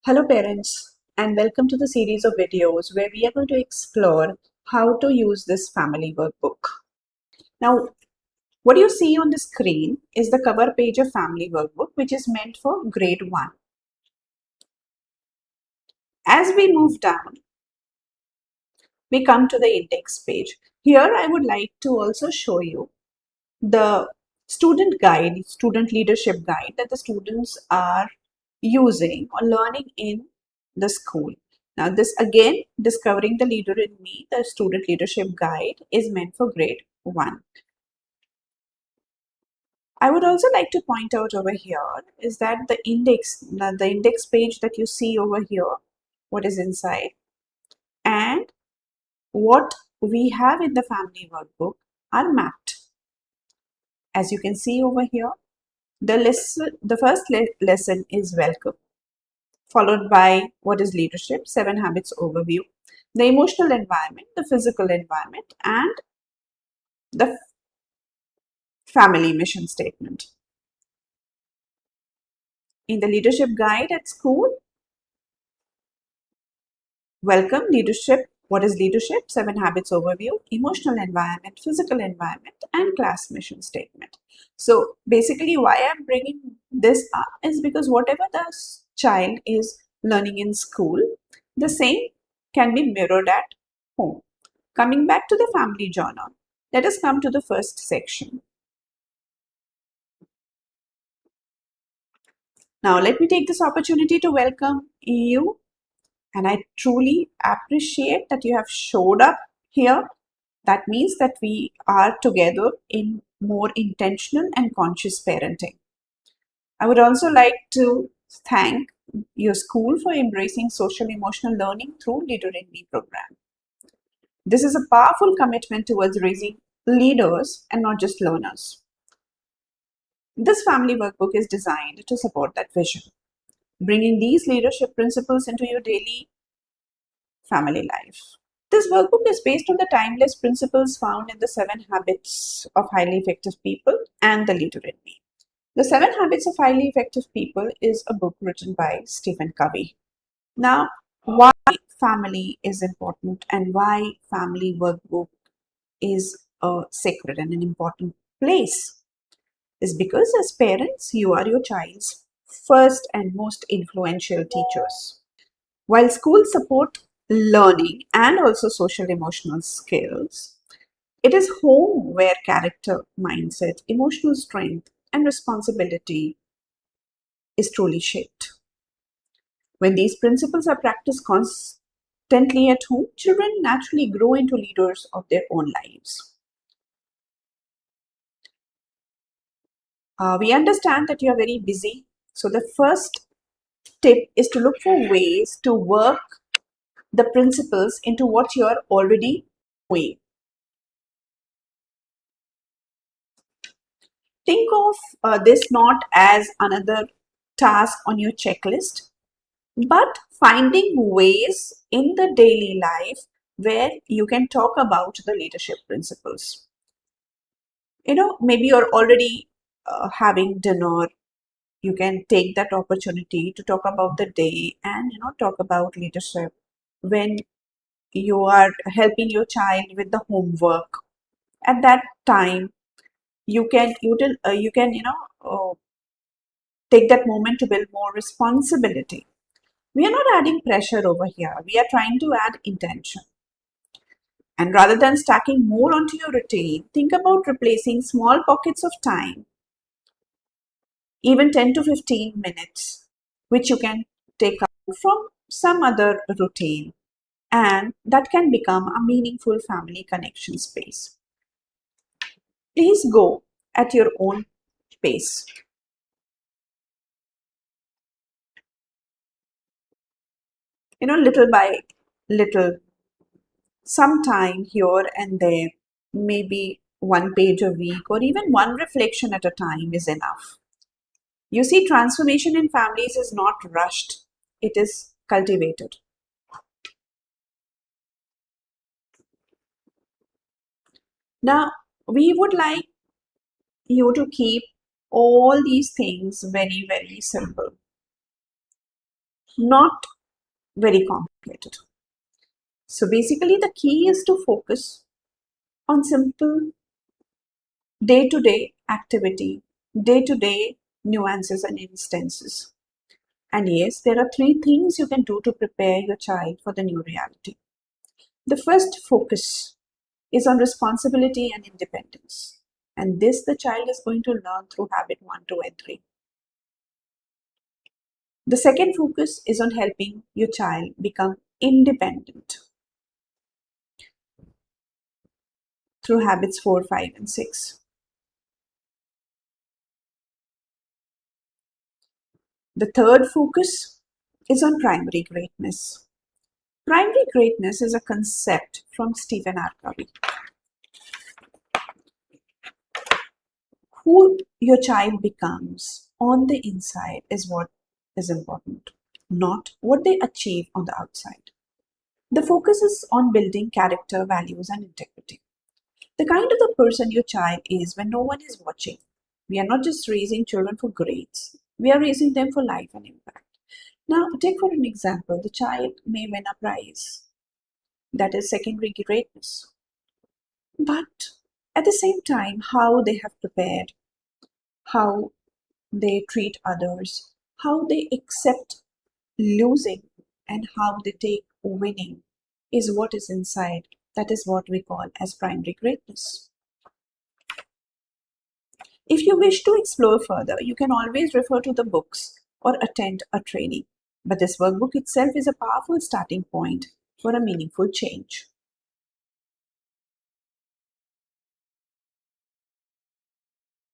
Hello parents, and welcome to the series of videos where we are going to explore how to use this family workbook. Now, what you see on the screen is the cover page of family workbook, which is meant for grade 1. As we move down, we come to the index page. Here I would like to also show you the student guide, student leadership guide that the students are using or learning in the school. Now this again, Discovering the Leader in Me, the student leadership guide is meant for grade 1. I would also like to point out over here is that the index page that you see over here, what is inside, and what we have in the family workbook are mapped. As you can see over here, the first lesson is welcome, followed by what is leadership, 7 habits overview, the emotional environment, the physical environment, and the family mission statement. In the leadership guide at school, welcome, leadership, what is leadership, 7 habits overview, emotional environment, physical environment, and class mission statement. So basically why I'm bringing this up is because whatever the child is learning in school, the same can be mirrored at home. Coming back to the family journal, let us come to the first section. Now let me take this opportunity to welcome you, and I truly appreciate that you have showed up here. That means that we are together in more intentional and conscious parenting. I would also like to thank your school for embracing social emotional learning through Leader in Me program. This is a powerful commitment towards raising leaders and not just learners. This family workbook is designed to support that vision, bringing these leadership principles into your daily family life. This workbook is based on the timeless principles found in the 7 Habits of Highly Effective People and The Leader in Me. The 7 Habits of Highly Effective People is a book written by Stephen Covey. Now, why family is important and why family workbook is a sacred and an important place is because as parents, you are your child's first and most influential teachers. While schools support learning and also social emotional skills, it is home where character, mindset, emotional strength, and responsibility is truly shaped. When these principles are practiced constantly at home, children naturally grow into leaders of their own lives. We understand that you are very busy, so the first tip is to look for ways to work the principles into what you are already doing. Think of this not as another task on your checklist, but finding ways in the daily life where you can talk about the leadership principles. Maybe you're already having dinner. You can take that opportunity to talk about the day and talk about leadership when you are helping your child with the homework. At that time, you can take that moment to build more responsibility. We are not adding pressure over here. We are trying to add intention. And rather than stacking more onto your routine, think about replacing small pockets of time, even 10 to 15 minutes, which you can take out from some other routine, and that can become a meaningful family connection space. Please go at your own pace. Little by little, sometime here and there, maybe 1 page a week or even one reflection at a time is enough. You see, transformation in families is not rushed, it is cultivated. Now, we would like you to keep all these things very, very simple. not very complicated. So basically, the key is to focus on simple day to day activity, day to day nuances and instances. And yes, there are three things you can do to prepare your child for the new reality. The first focus is on responsibility and independence. And this the child is going to learn through habit 1, 2, and 3. The second focus is on helping your child become independent through habits 4, 5, and 6. The third focus is on primary greatness. Primary greatness is a concept from Stephen R. Covey. Who your child becomes on the inside is what is important, not what they achieve on the outside. The focus is on building character, values, and integrity. The kind of the person your child is when no one is watching. We are not just raising children for grades, we are raising them for life and impact. Now, take for an example, the child may win a prize, that is secondary greatness. But at the same time, how they have prepared, how they treat others, how they accept losing, and how they take winning is what is inside. That is what we call as primary greatness. If you wish to explore further, you can always refer to the books or attend a training. But this workbook itself is a powerful starting point for a meaningful change.